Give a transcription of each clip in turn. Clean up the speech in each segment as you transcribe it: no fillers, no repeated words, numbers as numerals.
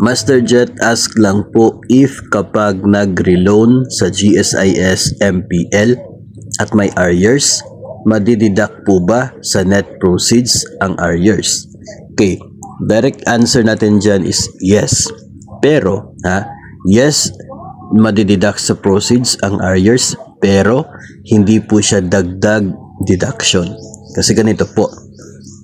Master Jet ask lang po if kapag nag-reloan sa GSIS MPL at may arrears, madideduct po ba sa net proceeds ang arrears? Okay, direct answer natin dyan is yes. Pero, yes, madideduct sa proceeds ang arrears, pero hindi po siya dagdag deduction. Kasi ganito po,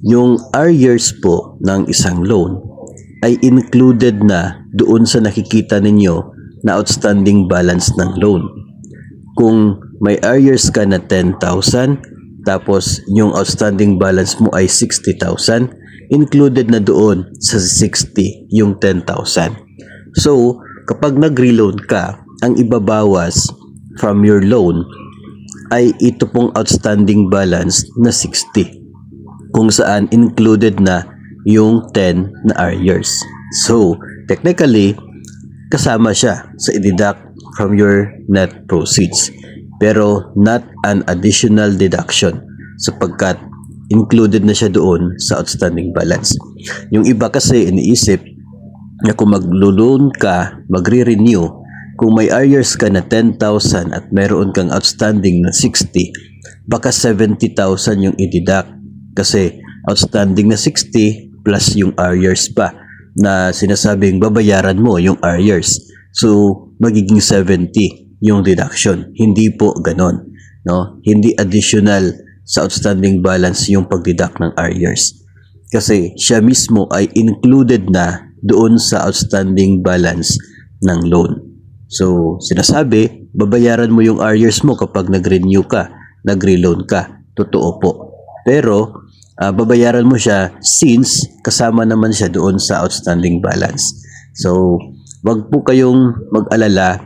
yung arrears po ng isang loan ay included na doon sa nakikita ninyo na outstanding balance ng loan. Kung may arrears ka na 10,000, tapos yung outstanding balance mo ay 60,000, included na doon sa 60 yung 10,000. So, kapag nag-reloan ka, ang ibabawas from your loan ay ito pong outstanding balance na 60, kung saan included na yung 10 na arrears. So, technically, kasama siya sa i-deduct from your net proceeds, pero not an additional deduction sapagkat included na siya doon sa outstanding balance. Yung iba kasi iniisip na kung maglo-loan ka, magre-renew, kung may arrears ka na 10,000 at mayroon kang outstanding na 60, baka 70,000 yung i-deduct kasi outstanding na 60 plus yung arrears pa na sinasabing babayaran mo yung arrears. So, magiging 70 yung deduction. Hindi po ganon, no? Hindi additional sa outstanding balance yung pag-deduct ng arrears. Kasi siya mismo ay included na doon sa outstanding balance ng loan. So, sinasabi, babayaran mo yung arrears mo kapag nag-renew ka, nag-reloan ka. Totoo po. Pero, babayaran mo siya since kasama naman siya doon sa outstanding balance. So, wag po kayong mag-alala,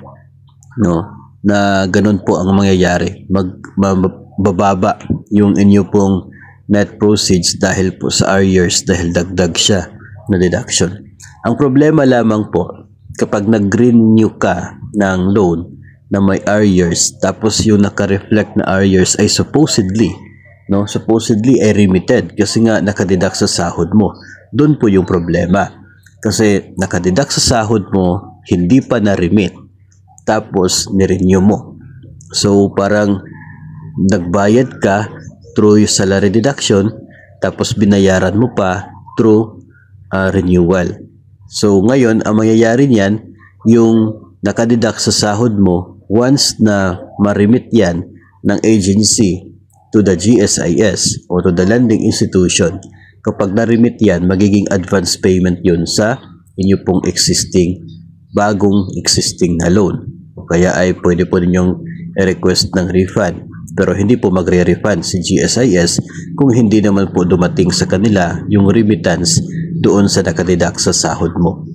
no, na ganun po ang mangyayari. Bababa yung inyo pong net proceeds dahil po sa arrears, dahil dagdag siya na deduction. Ang problema lamang po, kapag nag-renew ka ng loan na may arrears, tapos yung naka-reflect na arrears ay supposedly ay remitted kasi nga nakadeduct sa sahod mo. Doon po yung problema. Kasi nakadeduct sa sahod mo, hindi pa na-remit, tapos ni-renew mo. So parang nagbayad ka through yung salary deduction, tapos binayaran mo pa through renewal. So ngayon, ang mangyayari niyan, yung nakadeduct sa sahod mo, once na ma-remit yan ng agency to the GSIS o to the lending institution, kapag na-remit yan, magiging advance payment yun sa inyo pong bagong existing na loan. O kaya ay pwede po ninyong request ng refund. Pero hindi po magre-refund si GSIS kung hindi naman po dumating sa kanila yung remittance doon sa nakadeduct sa sahod mo.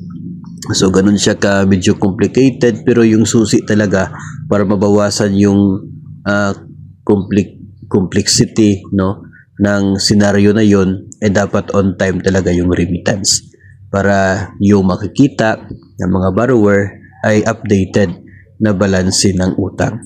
So ganun siya ka medyo complicated, pero yung susi talaga para mabawasan yung complexity, no, ng scenario na yon, dapat on time talaga yung remittance para yung makikita ng mga borrower ay updated na balanse ng utang.